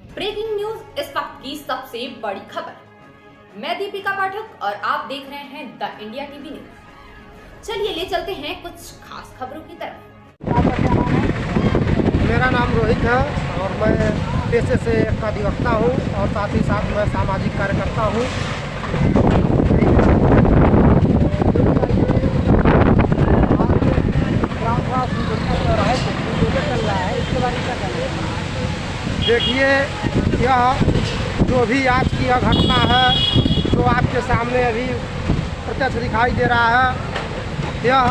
Breaking news इस वक्त की सबसे बड़ी खबर। मैं दीपिका पाठक और आप देख रहे हैं द इंडिया टीवी न्यूज। चलिए ले चलते हैं कुछ खास खबरों की तरफ। आपका क्या नाम है? मेरा नाम रोहित है और मैं पेशे से एक अधिवक्ता हूँ और साथ ही साथ मैं सामाजिक कार्यकर्ता हूँ। देखिए, यह जो भी आज की यह घटना है जो आपके सामने अभी प्रत्यक्ष दिखाई दे रहा है, यह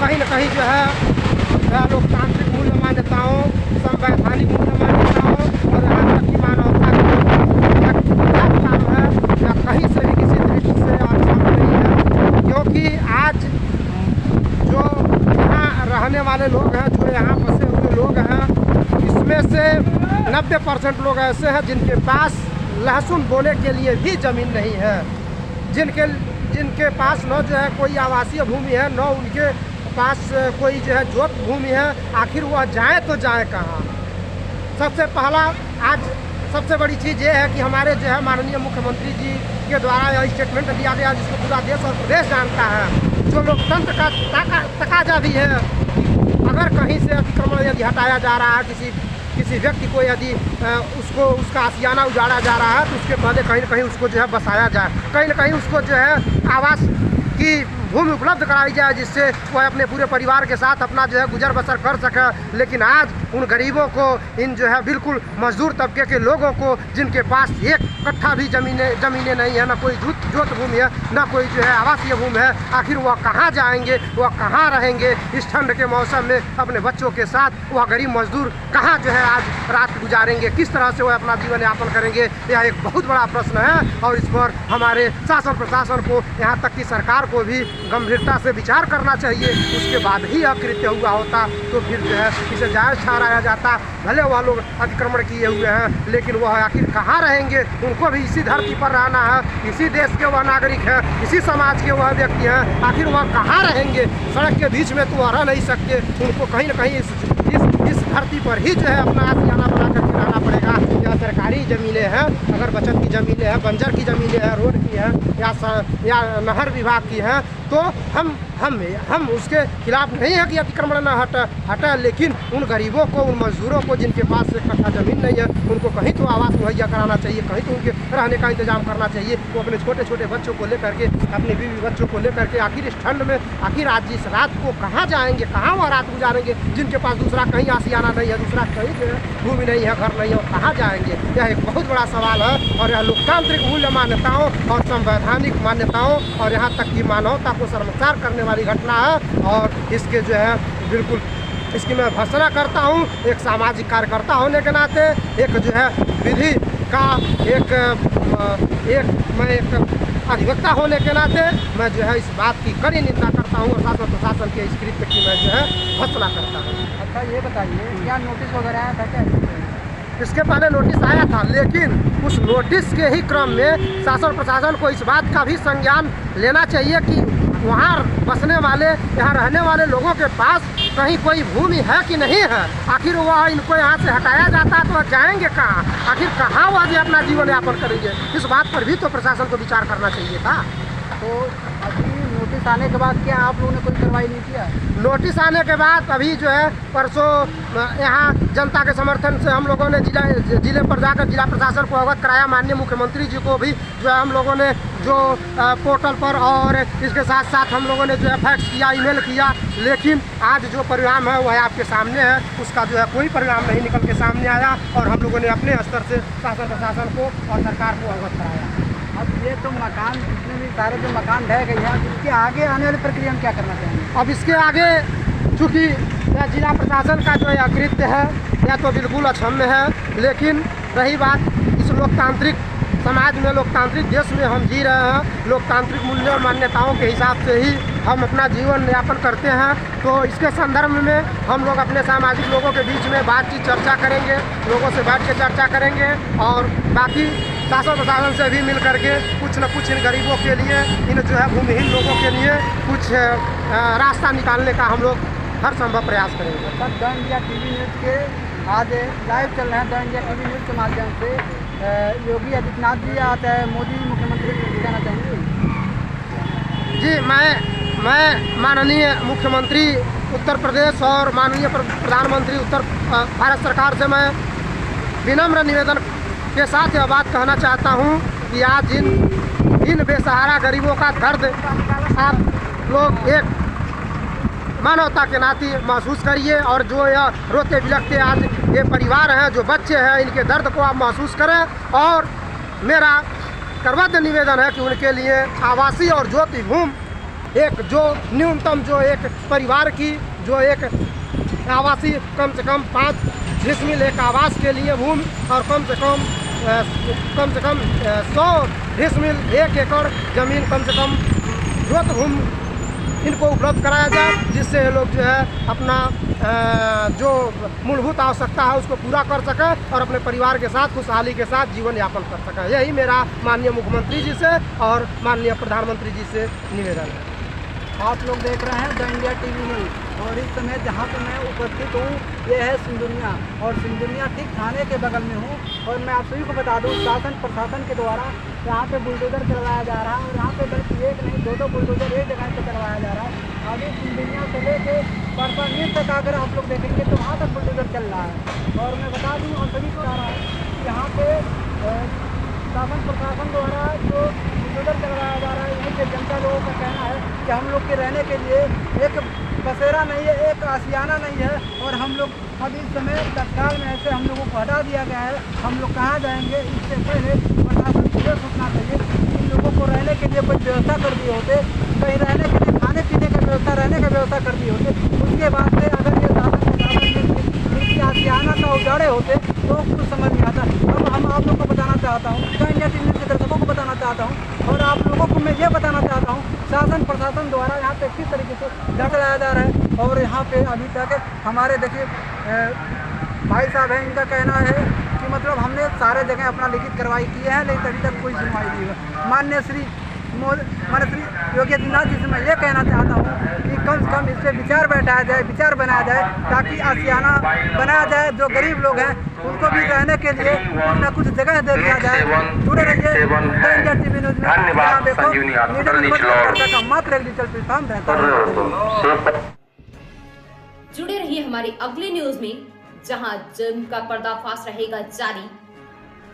कहीं न कहीं जो है लोकतांत्रिक मूल्य मान्यताओं, संवैधानिक मूल्य मान्यताओं और यहाँ तक की मानवता है या कहीं से भी किसी दृष्टि से अक्षम नहीं है। क्योंकि आज जो यहाँ रहने वाले लोग हैं, जो यहाँ बसे हुए लोग हैं, इसमें से 90% लोग ऐसे हैं जिनके पास लहसुन बोने के लिए भी ज़मीन नहीं है, जिनके पास न जो है कोई आवासीय भूमि है, न उनके पास कोई जो है जोत भूमि है। आखिर वह जाए तो जाए कहाँ? सबसे पहला आज सबसे बड़ी चीज़ ये है कि हमारे जो है माननीय मुख्यमंत्री जी के द्वारा यह स्टेटमेंट दिया गया जिसको पूरा देश और प्रदेश जानता है। जो लोकतंत्र का तकाजा भी है, अगर कहीं से अतिक्रमण यदि हटाया जा रहा है, किसी व्यक्ति को यदि उसका आशियाना उजाड़ा जा रहा है, तो उसके पहले कहीं न कहीं उसको जो है बसाया जाए, कहीं न कहीं उसको जो है आवास की भूमि उपलब्ध कराई जाए, जिससे वह अपने पूरे परिवार के साथ अपना जो है गुजर बसर कर सके। लेकिन आज उन गरीबों को, इन जो है बिल्कुल मजदूर तबके के लोगों को, जिनके पास एक कट्ठा भी ज़मीनें नहीं है, ना कोई जोत भूमि है, ना कोई जो है आवासीय भूमि है, आखिर वह कहाँ जाएंगे, वह कहाँ रहेंगे? इस ठंड के मौसम में अपने बच्चों के साथ वह गरीब मजदूर कहाँ जो है आज रात गुजारेंगे? किस तरह से वह अपना जीवन यापन करेंगे? यह एक बहुत बड़ा प्रश्न है और इस पर हमारे शासन प्रशासन को, यहाँ तक कि सरकार को भी गंभीरता से विचार करना चाहिए। उसके बाद ही यह कृत्य हुआ होता तो फिर जो है इसे जायज़ ठहराया जाता। भले वह लोग अतिक्रमण किए हुए हैं, लेकिन वह आखिर कहाँ रहेंगे? उनको भी इसी धरती पर रहना है, इसी देश के वह नागरिक हैं, इसी समाज के वह व्यक्ति हैं। आखिर वह कहाँ रहेंगे? सड़क के बीच में तो वह रह नहीं सकते। उनको कहीं न कहीं इस धरती पर ही जो है अपना आशियाना बना करके रहना पड़ेगा। या सरकारी ज़मीनें हैं, अगर बचत की ज़मीनें हैं, बंजर की ज़मीनें हैं, रोड की हैं या नहर विभाग की हैं, तो हम उसके खिलाफ नहीं है कि अतिक्रमण न हटा, लेकिन उन गरीबों को, उन मजदूरों को जिनके पास एक कट्ठा ज़मीन नहीं है, उनको कहीं तो आवास मुहैया कराना चाहिए, कहीं तो उनके रहने का इंतजाम करना चाहिए। वो अपने छोटे छोटे बच्चों को लेकर के, अपनी बीवी बच्चों को लेकर के आखिर इस ठंड में, आखिर आज इस रात को कहाँ जाएंगे, कहाँ वह रात गुजारेंगे? जिनके पास दूसरा कहीं आशियाना नहीं है, दूसरा कहीं जो है भूमि नहीं है, घर नहीं है, और कहाँ जाएंगे? यह एक बहुत बड़ा सवाल है और यह लोकतांत्रिक मूल्य मान्यताओं और संवैधानिक मान्यताओं और यहाँ तक कि मानवता को शर्मसार करने वाली घटना है। और इसके जो है बिल्कुल इसकी मैं भर्त्सना करता हूँ। एक सामाजिक कार्यकर्ता होने के नाते, एक जो है विधि का एक अधिवक्ता होने के नाते मैं जो है इस बात की कड़ी निंदा करता हूँ और शासन प्रशासन के इस कृत्य की मैं जो है भर्त्सना करता हूँ। अच्छा, ये बताइए क्या नोटिस वगैरह आया था क्या? इसके पहले नोटिस आया था, लेकिन उस नोटिस के ही क्रम में शासन प्रशासन को इस बात का भी संज्ञान लेना चाहिए कि वहाँ बसने वाले, यहाँ रहने वाले लोगों के पास कहीं कोई भूमि है कि नहीं है। आखिर वह इनको यहाँ से हटाया जाता है तो वह जाएंगे कहाँ? आखिर कहाँ वह भी अपना जीवन यापन करेंगे? इस बात पर भी तो प्रशासन को विचार करना चाहिए था। तो अभी नोटिस आने के बाद क्या आप लोगों ने कोई कार्रवाई नहीं किया? नोटिस आने के बाद अभी जो है परसों यहाँ जनता के समर्थन से हम लोगों ने जिले पर जाकर जिला प्रशासन को अवगत कराया। माननीय मुख्यमंत्री जी को भी जो है हम लोगों ने जो पोर्टल पर और इसके साथ साथ हम लोगों ने जो है फैक्स किया, ईमेल किया, लेकिन आज जो परिणाम है वह आपके सामने है। उसका जो है कोई परिणाम नहीं निकल के सामने आया और हम लोगों ने अपने स्तर से शासन प्रशासन को और सरकार को अवगत कराया। अब ये तो मकान, जितने भी सारे जो मकान ढह गए हैं, इसके आगे आने वाली प्रक्रिया में क्या करना चाहिए? अब इसके आगे चूँकि जिला प्रशासन का जो यह कृत्य है यह तो बिल्कुल अक्षम्य है, लेकिन रही बात इस लोकतांत्रिक समाज में, लोकतांत्रिक देश में हम जी रहे हैं, लोकतांत्रिक मूल्य और मान्यताओं के हिसाब से ही हम अपना जीवन यापन करते हैं। तो इसके संदर्भ में हम लोग अपने सामाजिक लोगों के बीच में बातचीत चर्चा करेंगे, लोगों से बैठ के चर्चा करेंगे और बाकी शासन प्रशासन से भी मिल करके कुछ न कुछ इन गरीबों के लिए, इन जो है भूमिहीन लोगों के लिए कुछ रास्ता निकालने का हम लोग हर संभव प्रयास करेंगे। द इंडिया टीवी न्यूज़ के आज लाइव चल रहे हैं द इंडिया टीवी न्यूज़ के माध्यम से। योगी आदित्यनाथ जी आते हैं, मोदी मुख्यमंत्री कहना चाहेंगे? जी, मैं माननीय मुख्यमंत्री उत्तर प्रदेश और माननीय प्रधानमंत्री भारत सरकार से मैं विनम्र निवेदन के साथ यह बात कहना चाहता हूँ कि आज इन बेसहारा गरीबों का दर्द आप लोग एक मानवता के नाते महसूस करिए, और जो यह रोते बिलखते आज ये परिवार हैं, जो बच्चे हैं, इनके दर्द को आप महसूस करें। और मेरा करबद्ध निवेदन है कि उनके लिए आवासीय और ज्योति भूमि एक जो न्यूनतम जो एक परिवार की जो एक आवासीय कम से कम 5 डिसमिल एक आवास के लिए भूमि और कम से कम 100 डिसमिल 1 एकड़ ज़मीन कम से कम ज्योति भूमि इनको उपलब्ध कराया जाए, जिससे ये लोग जो है अपना जो मूलभूत आवश्यकता है उसको पूरा कर सकें और अपने परिवार के साथ खुशहाली के साथ जीवन यापन कर सकें। यही मेरा माननीय मुख्यमंत्री जी से और माननीय प्रधानमंत्री जी से निवेदन है। आप लोग देख रहे हैं द इंडिया टीवी न्यूज़, और इस समय जहाँ पर मैं उपस्थित हूँ ये है सिंदुरिया, और सिंदुरिया ठीक थाने के बगल में हूँ। और मैं आप सभी को बता दूँ, शासन प्रशासन के द्वारा यहाँ पे बुलडोजर चलवाया जा रहा है, और यहाँ पे बल्कि एक नहीं 2 बुलडोजर एक जगह पे चलवाया जा रहा है। अभी सिंदुरिया से लेके परपानीर तक अगर आप लोग देखेंगे तो वहाँ तक बुलडोजर चल रहा है। और मैं बता दूँ हम सभी को बता रहा हूँ कि यहाँ पे शासन प्रशासन द्वारा जो बुलडोजर चलवाया जा रहा है, यहीं के जनता लोगों का कहना है कि हम लोग के रहने के लिए एक बसेरा नहीं है, एक आशियाना नहीं है। और हम लोग अब इस समय तत्काल में ऐसे हम लोगों को हटा दिया गया है। हम लोग कहाँ जाएंगे, इससे पहले प्रशासन को यह सोचना चाहिए कि इन लोगों को रहने के लिए कोई व्यवस्था कर दिए होते, कहीं रहने के लिए खाने पीने का व्यवस्था, रहने का व्यवस्था कर दिए होते। उसके बाद से अगर ये इनकी आशियाना का उजाड़े होते तो कुछ समझ नहीं आता। अब हम आप लोग को बताना चाहता हूँ, द इंडिया टीवी के दर्शकों को बताना चाहता हूँ, और आप लोगों को मैं ये बताना चाहता हूँ, शासन प्रशासन द्वारा यहाँ पे किस तरीके से डर लगाया जा रहा है। और यहाँ पे अभी तक हमारे देखिए भाई साहब हैं, इनका कहना है कि मतलब हमने सारे जगह अपना लिखित कार्रवाई की है, लेकिन अभी तक कोई सुनवाई नहीं हुआ। माननीय श्री योगी आदित्यनाथ जी से मैं ये कहना चाहता हूँ कि कम से कम इस पर विचार बैठाया जाए, विचार बनाया जाए, ताकि आशियाना बनाया जाए। जो गरीब लोग हैं उनको भी रहने के लिए कुछ न कुछ जगह दे दिया जाए। जुड़े रहिए द इंडिया टीवी न्यूज़ में। मात्र एक डिजिटल प्लेटफॉर्म रहता है। जुड़े रहिए हमारी अगली न्यूज में, जहां जुर्म का पर्दाफाश रहेगा जारी,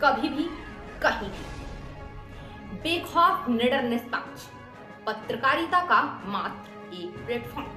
कभी भी कहीं भी। बेखौफ निडर निष्पक्ष पत्रकारिता का मात्र एक प्लेटफॉर्म।